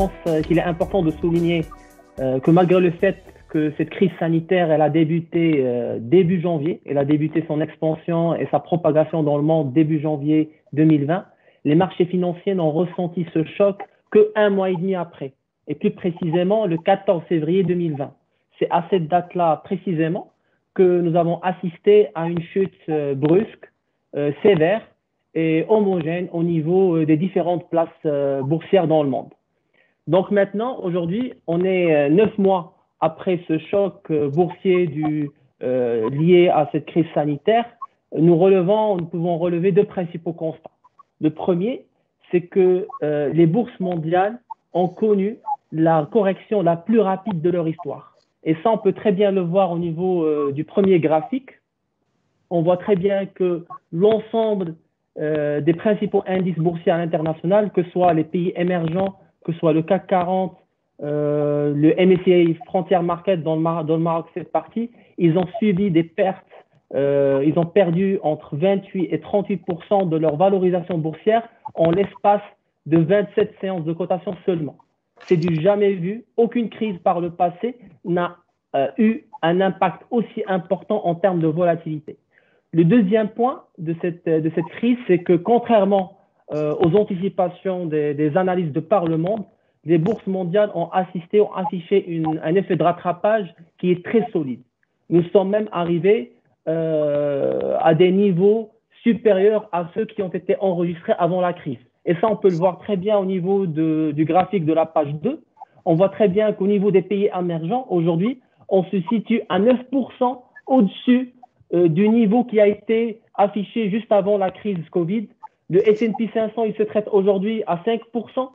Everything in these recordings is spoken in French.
pense qu'il est important de souligner que malgré le fait que cette crise sanitaire, elle a débuté début janvier, elle a débuté son expansion et sa propagation dans le monde début janvier 2020, les marchés financiers n'ont ressenti ce choc que 1 mois et demi après, et plus précisément le 14 février 2020. C'est à cette date-là précisément que nous avons assisté à une chute brusque, sévère et homogène au niveau des différentes places boursières dans le monde. Donc maintenant, aujourd'hui, on est 9 mois après ce choc boursier lié à cette crise sanitaire. Nous pouvons relever 2 principaux constats. Le premier, c'est que les bourses mondiales ont connu la correction la plus rapide de leur histoire. Et ça, on peut très bien le voir au niveau du premier graphique. On voit très bien que l'ensemble des principaux indices boursiers à l'international, que ce soit les pays émergents, que ce soit le CAC 40, le MSCI Frontier Market dans le Maroc fait partie, ils ont subi des pertes, ils ont perdu entre 28 et 38% de leur valorisation boursière en l'espace de 27 séances de cotation seulement. C'est du jamais vu. Aucune crise par le passé n'a eu un impact aussi important en termes de volatilité. Le deuxième point de cette crise, c'est que contrairement aux anticipations des analystes de par le monde, les bourses mondiales ont affiché un effet de rattrapage qui est très solide. Nous sommes même arrivés à des niveaux supérieurs à ceux qui ont été enregistrés avant la crise. Et ça, on peut le voir très bien au niveau du graphique de la page 2. On voit très bien qu'au niveau des pays émergents, aujourd'hui, on se situe à 9% au-dessus du niveau qui a été affiché juste avant la crise Covid. Le S&P 500, il se traite aujourd'hui à 5%.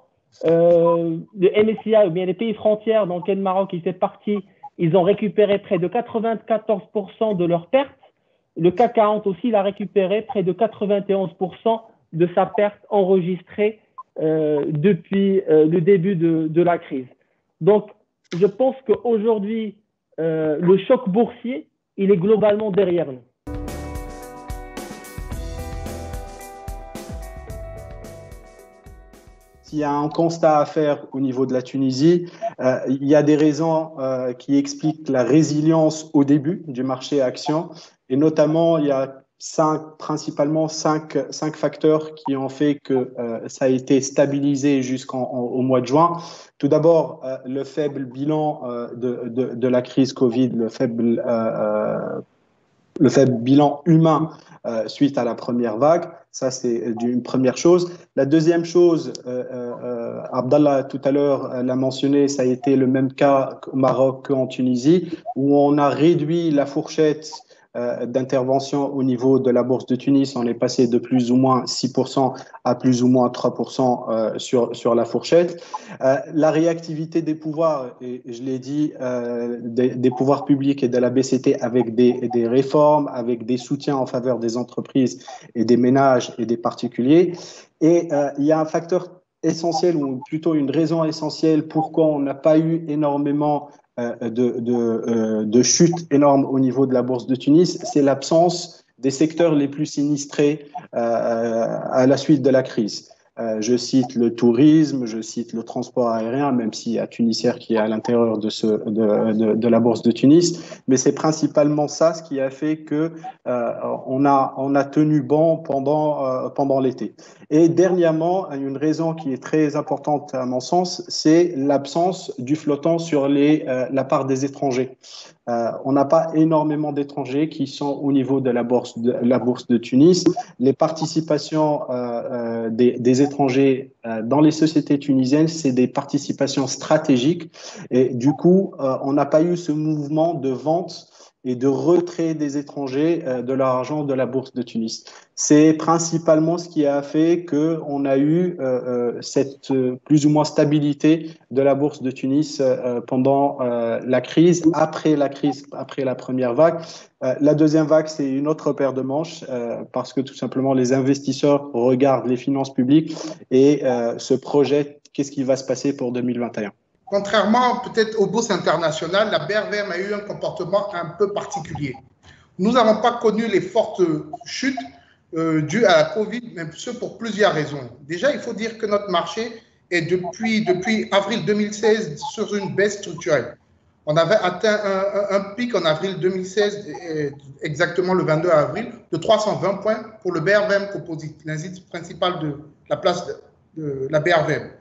Le MSCI, ou bien les pays frontières dans lesquels le Maroc il fait partie, ils ont récupéré près de 94% de leurs pertes. Le CAC 40 aussi, il a récupéré près de 91% de sa perte enregistrée depuis le début de la crise. Donc, je pense qu'aujourd'hui, le choc boursier, il est globalement derrière nous. S'il y a un constat à faire au niveau de la Tunisie, il y a des raisons qui expliquent la résilience au début du marché actions, et notamment il y a principalement cinq facteurs qui ont fait que ça a été stabilisé jusqu'au mois de juin. Tout d'abord, le faible bilan de la crise Covid, le faible bilan humain suite à la première vague. Ça, c'est une première chose. La deuxième chose, Abdallah tout à l'heure l'a mentionné, ça a été le même cas au Maroc qu'en Tunisie, où on a réduit la fourchette d'intervention au niveau de la bourse de Tunis. On est passé de plus ou moins 6% à plus ou moins 3% sur la fourchette. La réactivité des pouvoirs, et je l'ai dit, des pouvoirs publics et de la BCT avec des réformes, avec des soutiens en faveur des entreprises et des ménages et des particuliers. Et il y a un facteur essentiel, ou plutôt une raison essentielle pourquoi on n'a pas eu énormément de chute énorme au niveau de la bourse de Tunis, c'est l'absence des secteurs les plus sinistrés à la suite de la crise. Je cite le tourisme, je cite le transport aérien, même s'il y a Tunisair qui est à l'intérieur de la bourse de Tunis, mais c'est principalement ça ce qui a fait que on a tenu bon pendant l'été. Et dernièrement, une raison qui est très importante à mon sens, c'est l'absence du flottant sur la part des étrangers. On n'a pas énormément d'étrangers qui sont au niveau de la bourse de Tunis. Les participations des étrangers dans les sociétés tunisiennes, c'est des participations stratégiques. Et du coup, on n'a pas eu ce mouvement de vente et de retrait des étrangers de leur argent de la bourse de Tunis. C'est principalement ce qui a fait qu'on a eu cette plus ou moins stabilité de la bourse de Tunis pendant la crise, après la première vague. La deuxième vague, c'est une autre paire de manches parce que tout simplement les investisseurs regardent les finances publiques et se projettent qu'est-ce qui va se passer pour 2021. Contrairement peut-être aux bourses internationales, la BRVM a eu un comportement un peu particulier. Nous n'avons pas connu les fortes chutes dues à la Covid, mais ce pour plusieurs raisons. Déjà, il faut dire que notre marché est depuis avril 2016 sur une baisse structurelle. On avait atteint un pic en avril 2016, exactement le 22 avril, de 320 points pour le BRVM Composite, l'indice principal de la place de la BRVM.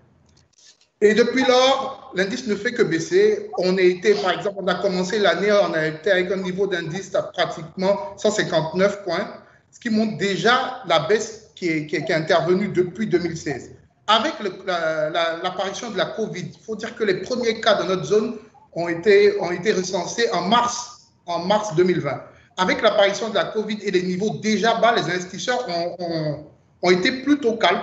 Et depuis lors, l'indice ne fait que baisser. Par exemple, on a commencé l'année, on a été avec un niveau d'indice à pratiquement 159 points, ce qui montre déjà la baisse qui est intervenue depuis 2016. Avec l'apparition de la Covid, il faut dire que les premiers cas dans notre zone ont été recensés en mars 2020. Avec l'apparition de la Covid et les niveaux déjà bas, les investisseurs ont été plutôt calmes.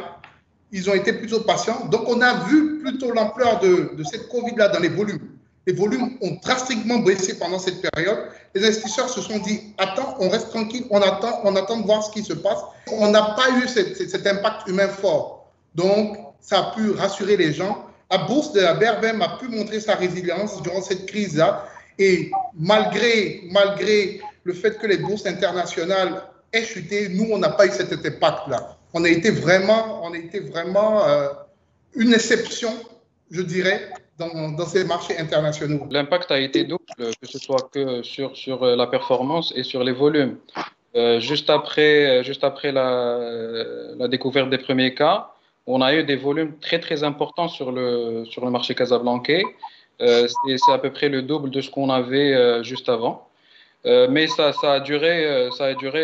Ils ont été plutôt patients. Donc, on a vu plutôt l'ampleur de cette Covid-là dans les volumes. Les volumes ont drastiquement baissé pendant cette période. Les investisseurs se sont dit, attends, on reste tranquille, on attend de voir ce qui se passe. On n'a pas eu cet impact humain fort. Donc, ça a pu rassurer les gens. La bourse de la BRVM a pu montrer sa résilience durant cette crise-là. Et malgré le fait que les bourses internationales aient chuté, nous, on n'a pas eu cet impact-là. On a été vraiment une exception, je dirais, dans ces marchés internationaux. L'impact a été double, que ce soit que sur la performance et sur les volumes. Juste après la découverte des premiers cas, on a eu des volumes très très importants sur le marché casablancais. C'est à peu près le double de ce qu'on avait juste avant. Mais ça a duré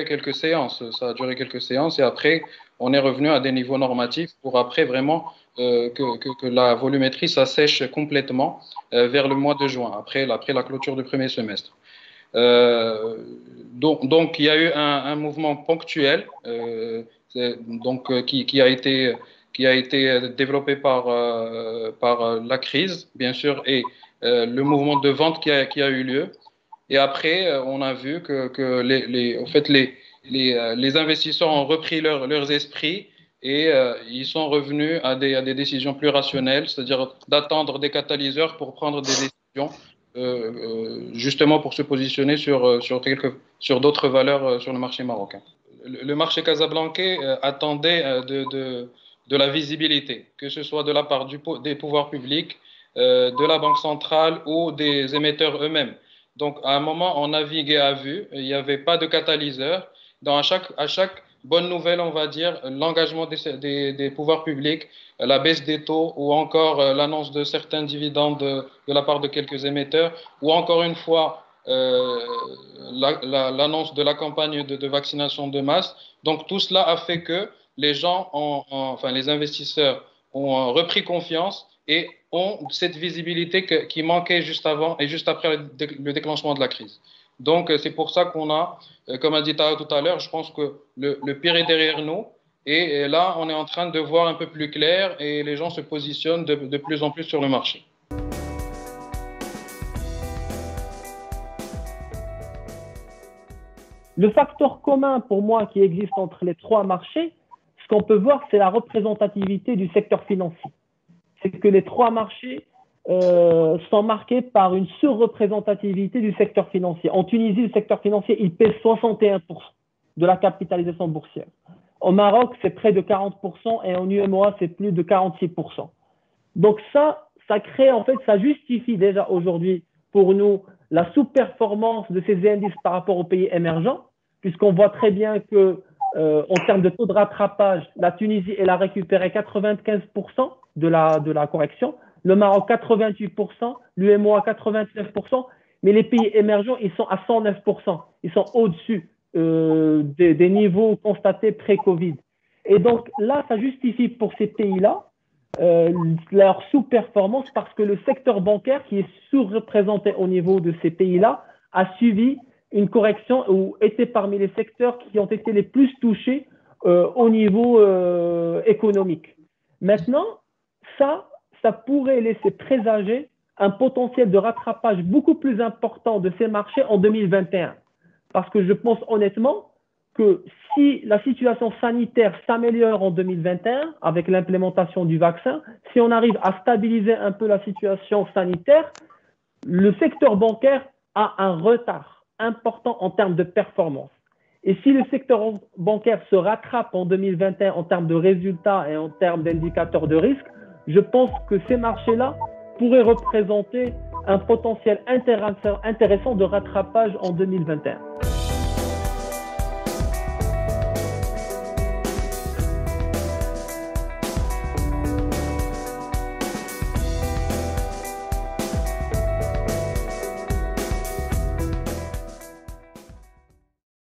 quelques séances. Ça a duré quelques séances et après, on est revenu à des niveaux normatifs pour après vraiment que la volumétrie s'assèche complètement vers le mois de juin, après la clôture du premier semestre. Donc, il y a eu un mouvement ponctuel qui a été développé par la crise, bien sûr, et le mouvement de vente qui a eu lieu. Et après, on a vu que les investisseurs ont repris leurs esprits et ils sont revenus à des décisions plus rationnelles, c'est-à-dire d'attendre des catalyseurs pour prendre des décisions, justement pour se positionner sur d'autres valeurs sur le marché marocain. Le marché casablancais attendait de la visibilité, que ce soit de la part des pouvoirs publics, de la Banque centrale ou des émetteurs eux-mêmes. Donc, à un moment, on naviguait à vue, il n'y avait pas de catalyseur. Donc, à chaque bonne nouvelle, on va dire, l'engagement des pouvoirs publics, la baisse des taux ou encore l'annonce de certains dividendes de la part de quelques émetteurs ou encore une fois l'annonce de la campagne de vaccination de masse. Donc, tout cela a fait que les investisseurs ont repris confiance et ont cette visibilité qui manquait juste avant et juste après le déclenchement de la crise. Donc, c'est pour ça qu'on a, comme a dit Taha tout à l'heure, je pense que le pire est derrière nous. Et là, on est en train de voir un peu plus clair et les gens se positionnent de plus en plus sur le marché. Le facteur commun pour moi qui existe entre les trois marchés, ce qu'on peut voir, c'est la représentativité du secteur financier. C'est que les trois marchés sont marqués par une surreprésentativité du secteur financier. En Tunisie, le secteur financier, il pèse 61% de la capitalisation boursière. Au Maroc, c'est près de 40% et en UMOA, c'est plus de 46%. Donc ça crée, en fait, ça justifie déjà aujourd'hui pour nous la sous-performance de ces indices par rapport aux pays émergents, puisqu'on voit très bien que en termes de taux de rattrapage, la Tunisie, elle a récupéré 95% de la correction, le Maroc 88%, l'UMOA 89%, mais les pays émergents, ils sont à 109%. Ils sont au-dessus des niveaux constatés pré-Covid. Et donc là, ça justifie pour ces pays-là leur sous-performance parce que le secteur bancaire qui est sous-représenté au niveau de ces pays-là a suivi une correction ou était parmi les secteurs qui ont été les plus touchés au niveau économique. Maintenant, ça pourrait laisser présager un potentiel de rattrapage beaucoup plus important de ces marchés en 2021. Parce que je pense honnêtement que si la situation sanitaire s'améliore en 2021 avec l'implémentation du vaccin, si on arrive à stabiliser un peu la situation sanitaire, le secteur bancaire a un retard important en termes de performance. Et si le secteur bancaire se rattrape en 2021 en termes de résultats et en termes d'indicateurs de risque, je pense que ces marchés-là pourraient représenter un potentiel intéressant de rattrapage en 2021.